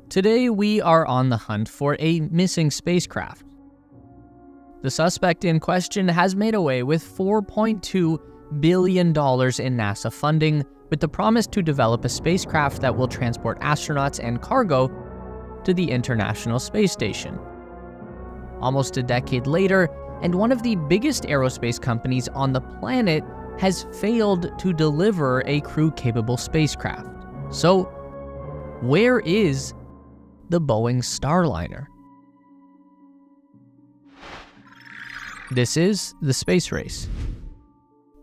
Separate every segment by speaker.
Speaker 1: Today, we are on the hunt for a missing spacecraft. The suspect in question has made away with $4.2 billion in NASA funding, with the promise to develop a spacecraft that will transport astronauts and cargo to the International Space Station. Almost a decade later, and one of the biggest aerospace companies on the planet has failed to deliver a crew-capable spacecraft. So, where is the Boeing Starliner? This is the space race.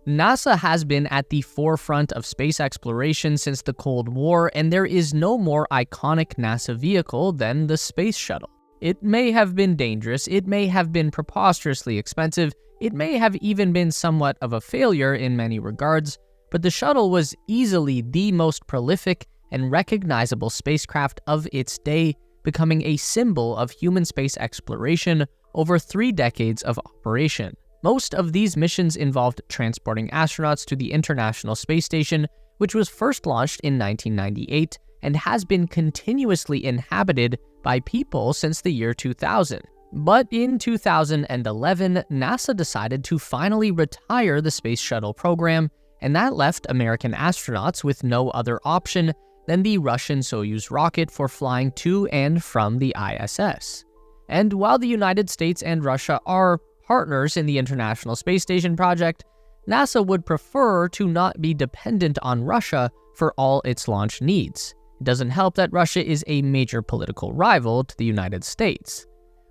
Speaker 1: NASA has been at the forefront of space exploration since the Cold War, and there is no more iconic NASA vehicle than the Space Shuttle. It may have been dangerous, it may have been preposterously expensive, it may have even been somewhat of a failure in many regards, but the shuttle was easily the most prolific and recognizable spacecraft of its day, becoming a symbol of human space exploration over 3 decades of operation. Most of these missions involved transporting astronauts to the International Space Station, which was first launched in 1998 and has been continuously inhabited by people since the year 2000. But in 2011, NASA decided to finally retire the Space Shuttle program, and that left American astronauts with no other option than the Russian Soyuz rocket for flying to and from the ISS. And while the United States and Russia are partners in the International Space Station project, NASA would prefer to not be dependent on Russia for all its launch needs. It doesn't help that Russia is a major political rival to the United States.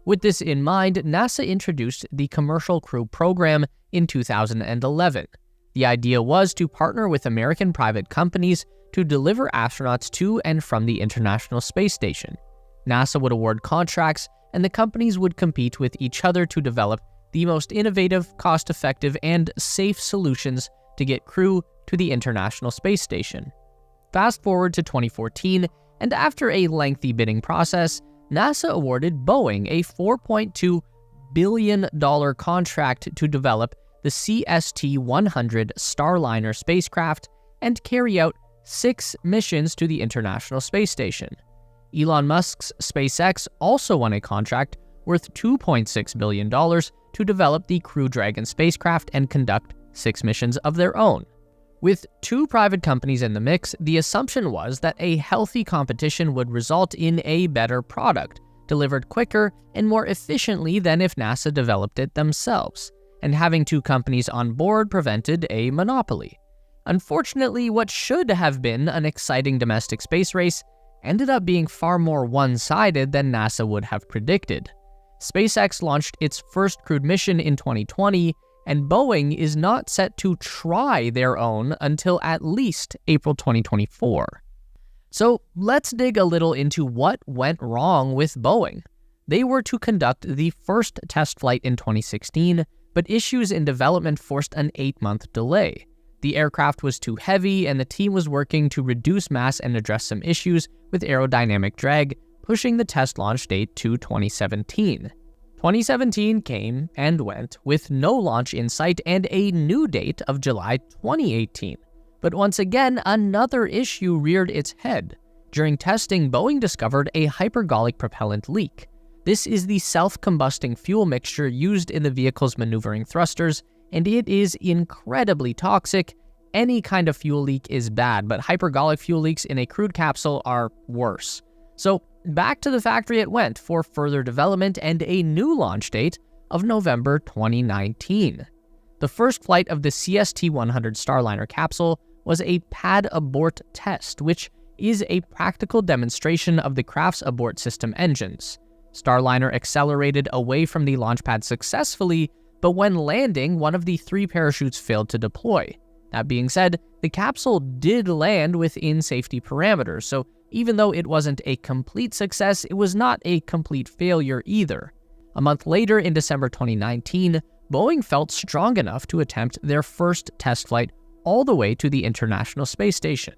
Speaker 1: With this in mind, NASA introduced the Commercial Crew Program in 2011. The idea was to partner with American private companies to deliver astronauts to and from the International Space Station. NASA would award contracts, and the companies would compete with each other to develop the most innovative, cost-effective, and safe solutions to get crew to the International Space Station. Fast forward to 2014, and after a lengthy bidding process, NASA awarded Boeing a $4.2 billion contract to develop the CST-100 Starliner spacecraft and carry out 6 missions to the International Space Station. Elon Musk's SpaceX also won a contract worth $2.6 billion to develop the Crew Dragon spacecraft and conduct 6 missions of their own. With 2 private companies in the mix, the assumption was that a healthy competition would result in a better product, delivered quicker and more efficiently than if NASA developed it themselves, and having 2 companies on board prevented a monopoly. Unfortunately, what should have been an exciting domestic space race ended up being far more one-sided than NASA would have predicted. SpaceX launched its first crewed mission in 2020, and Boeing is not set to try their own until at least April 2024. So let's dig a little into what went wrong with Boeing. They were to conduct the first test flight in 2016, but issues in development forced an 8-month delay. The aircraft was too heavy, and the team was working to reduce mass and address some issues with aerodynamic drag, pushing the test launch date to 2017. 2017 came and went with no launch in sight and a new date of July 2018. But once again, another issue reared its head. During testing, Boeing discovered a hypergolic propellant leak. This is the self-combusting fuel mixture used in the vehicle's maneuvering thrusters, and it is incredibly toxic. Any kind of fuel leak is bad, but hypergolic fuel leaks in a crewed capsule are worse. So back to the factory it went for further development and a new launch date of November 2019. The first flight of the CST-100 Starliner capsule was a pad abort test, which is a practical demonstration of the craft's abort system engines. Starliner accelerated away from the launch pad successfully, but when landing, one of the 3 parachutes failed to deploy. That being said, the capsule did land within safety parameters, so even though it wasn't a complete success, it was not a complete failure either. A month later, in December 2019, Boeing felt strong enough to attempt their first test flight all the way to the International Space Station.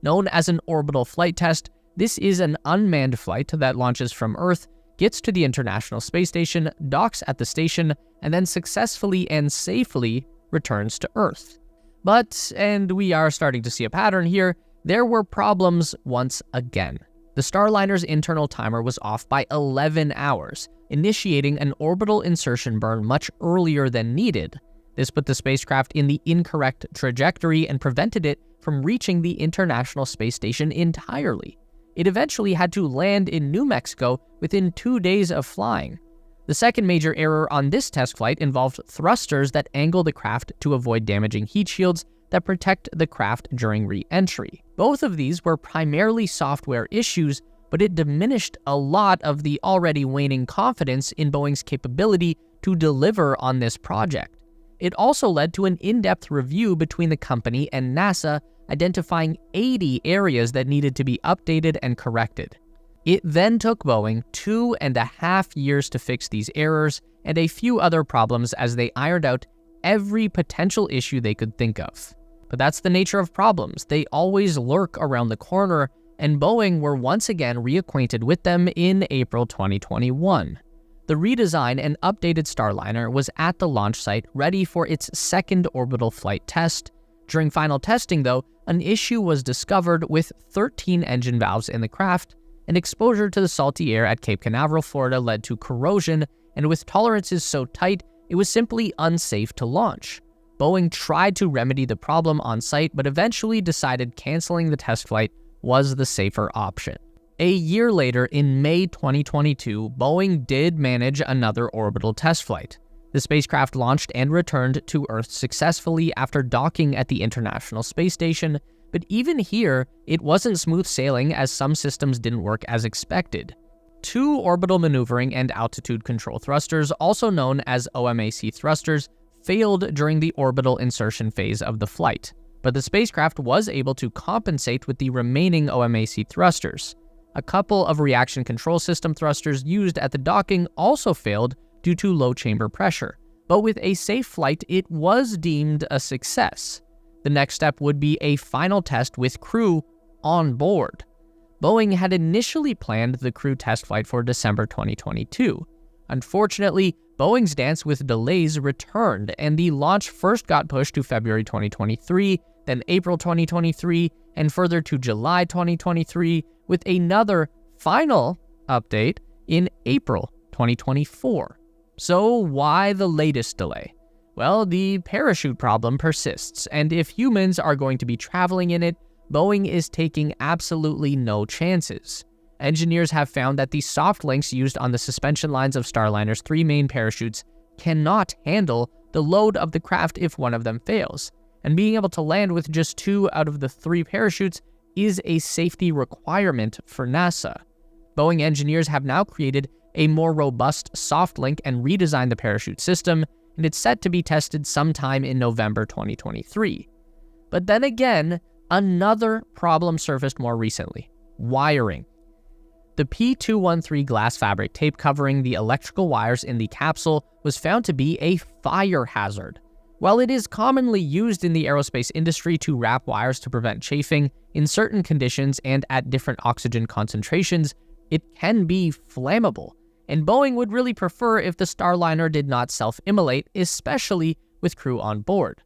Speaker 1: Known as an orbital flight test, this is an unmanned flight that launches from Earth, gets to the International Space Station, docks at the station, and then successfully and safely returns to Earth. But, and we are starting to see a pattern here, there were problems once again. The Starliner's internal timer was off by 11 hours, initiating an orbital insertion burn much earlier than needed. This put the spacecraft in the incorrect trajectory and prevented it from reaching the International Space Station entirely. It eventually had to land in New Mexico within 2 days of flying. The second major error on this test flight involved thrusters that angle the craft to avoid damaging heat shields that protect the craft during re-entry. Both of these were primarily software issues, but it diminished a lot of the already waning confidence in Boeing's capability to deliver on this project. It also led to an in-depth review between the company and NASA, identifying 80 areas that needed to be updated and corrected. It then took Boeing 2.5 years to fix these errors and a few other problems as they ironed out every potential issue they could think of. But that's the nature of problems. They always lurk around the corner, and Boeing were once again reacquainted with them in April 2021. The redesigned and updated Starliner was at the launch site ready for its second orbital flight test. During final testing, though, an issue was discovered with 13 engine valves in the craft, and exposure to the salty air at Cape Canaveral, Florida led to corrosion, and with tolerances so tight, it was simply unsafe to launch. Boeing tried to remedy the problem on site, but eventually decided canceling the test flight was the safer option. A year later, in May 2022, Boeing did manage another orbital test flight. The spacecraft launched and returned to Earth successfully after docking at the International Space Station, but even here, it wasn't smooth sailing as some systems didn't work as expected. 2 orbital maneuvering and altitude control thrusters, also known as OMAC thrusters, failed during the orbital insertion phase of the flight, but the spacecraft was able to compensate with the remaining OMAC thrusters. A couple of reaction control system thrusters used at the docking also failed due to low chamber pressure, but with a safe flight, it was deemed a success. The next step would be a final test with crew on board. Boeing had initially planned the crew test flight for December 2022. Unfortunately, Boeing's dance with delays returned, and the launch first got pushed to February 2023, then April 2023, and further to July 2023, with another final update in April 2024. So why the latest delay? Well, the parachute problem persists, and if humans are going to be traveling in it, Boeing is taking absolutely no chances. Engineers have found that the soft links used on the suspension lines of Starliner's 3 main parachutes cannot handle the load of the craft if one of them fails, and being able to land with just 2 out of the 3 parachutes is a safety requirement for NASA. Boeing engineers have now created a more robust soft link and redesigned the parachute system, and it's set to be tested sometime in November 2023. But then again, another problem surfaced more recently: wiring. The P213 glass fabric tape covering the electrical wires in the capsule was found to be a fire hazard. While it is commonly used in the aerospace industry to wrap wires to prevent chafing, in certain conditions and at different oxygen concentrations, it can be flammable, and Boeing would really prefer if the Starliner did not self-immolate, especially with crew on board.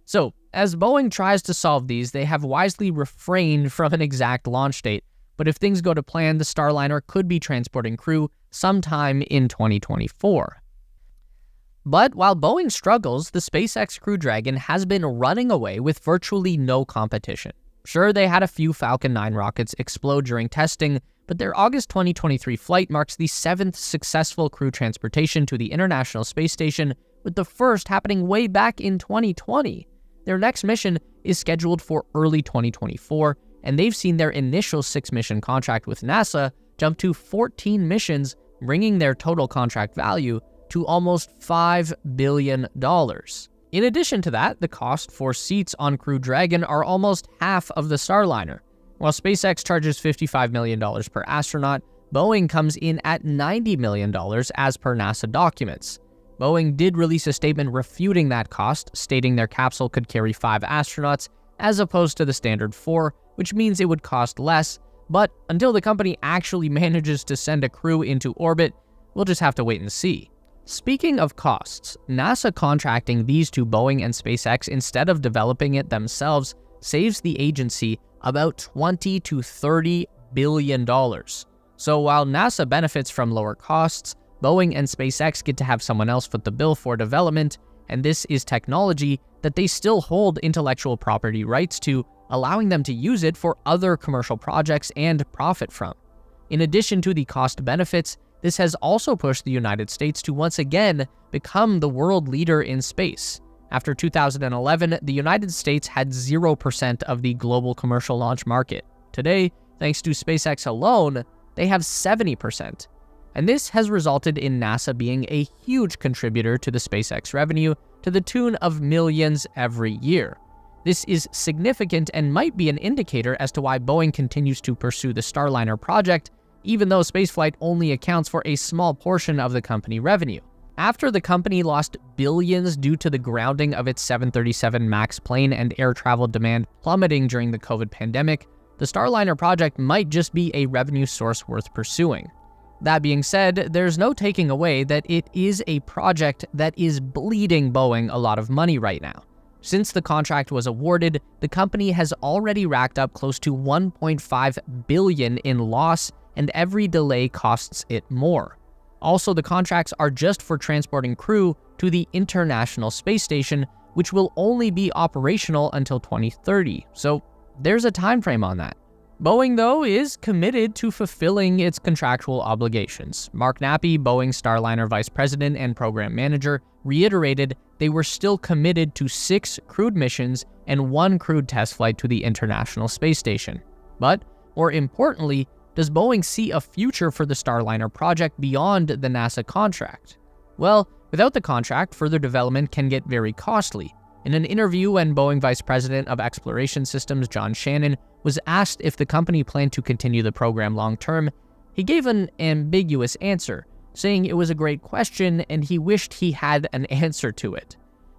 Speaker 1: So, as Boeing tries to solve these, they have wisely refrained from an exact launch date, but if things go to plan, the Starliner could be transporting crew sometime in 2024. But while Boeing struggles, the SpaceX Crew Dragon has been running away with virtually no competition. Sure, they had a few Falcon 9 rockets explode during testing, but their August 2023 flight marks the 7th successful crew transportation to the International Space Station, with the first happening way back in 2020. Their next mission is scheduled for early 2024, and they've seen their initial 6-mission contract with NASA jump to 14 missions, bringing their total contract value to almost $5 billion. In addition to that, the cost for seats on Crew Dragon are almost half of the Starliner. While SpaceX charges $55 million per astronaut, Boeing comes in at $90 million as per NASA documents. Boeing did release a statement refuting that cost, stating their capsule could carry 5 astronauts as opposed to the standard 4, which means it would cost less, but until the company actually manages to send a crew into orbit, we'll just have to wait and see. Speaking of costs, NASA contracting these to Boeing and SpaceX instead of developing it themselves saves the agency about $20 to $30 billion. So while NASA benefits from lower costs, Boeing and SpaceX get to have someone else foot the bill for development, and this is technology that they still hold intellectual property rights to, allowing them to use it for other commercial projects and profit from. In addition to the cost benefits, this has also pushed the United States to once again become the world leader in space. After 2011, the United States had 0% of the global commercial launch market. Today, thanks to SpaceX alone, they have 70%. And this has resulted in NASA being a huge contributor to the SpaceX revenue to the tune of millions every year. This is significant and might be an indicator as to why Boeing continues to pursue the Starliner project, even though spaceflight only accounts for a small portion of the company revenue. After the company lost billions due to the grounding of its 737 MAX plane and air travel demand plummeting during the COVID pandemic, the Starliner project might just be a revenue source worth pursuing. That being said, there's no taking away that it is a project that is bleeding Boeing a lot of money right now. Since the contract was awarded, the company has already racked up close to $1.5 billion in loss, and every delay costs it more. Also, the contracts are just for transporting crew to the International Space Station, which will only be operational until 2030, so there's a time frame on that. Boeing, though, is committed to fulfilling its contractual obligations. Mark Nappy, Boeing's Starliner vice president and program manager, reiterated they were still committed to 6 crewed missions and 1 crewed test flight to the International Space Station. But, more importantly, does Boeing see a future for the Starliner project beyond the NASA contract? Well, without the contract, further development can get very costly. In an interview when Boeing Vice President of Exploration Systems John Shannon was asked if the company planned to continue the program long-term, he gave an ambiguous answer, saying it was a great question and he wished he had an answer to it.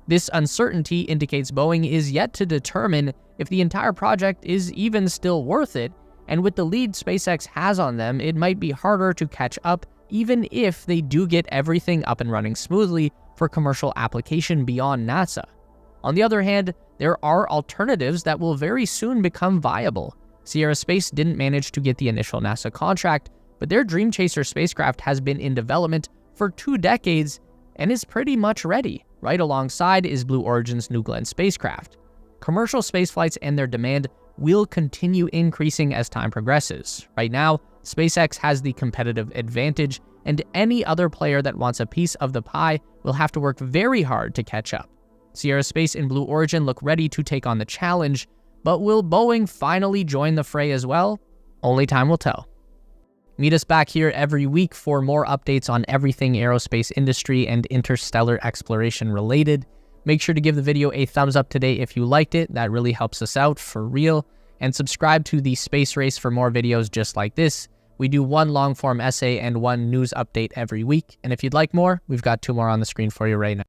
Speaker 1: This uncertainty indicates Boeing is yet to determine if the entire project is even still worth it, and with the lead SpaceX has on them, it might be harder to catch up even if they do get everything up and running smoothly for commercial application beyond NASA. On the other hand, there are alternatives that will very soon become viable. Sierra Space didn't manage to get the initial NASA contract, but their Dream Chaser spacecraft has been in development for 2 decades and is pretty much ready. Right alongside is Blue Origin's New Glenn spacecraft. Commercial spaceflights and their demand will continue increasing as time progresses. Right now, SpaceX has the competitive advantage, and any other player that wants a piece of the pie will have to work very hard to catch up. Sierra Space and Blue Origin look ready to take on the challenge, but will Boeing finally join the fray as well? Only time will tell. Meet us back here every week for more updates on everything aerospace industry and interstellar exploration related. Make sure to give the video a thumbs up today if you liked it. That really helps us out for real. And subscribe to the Space Race for more videos just like this. We do 1 long-form essay and 1 news update every week. And if you'd like more, we've got 2 more on the screen for you right now.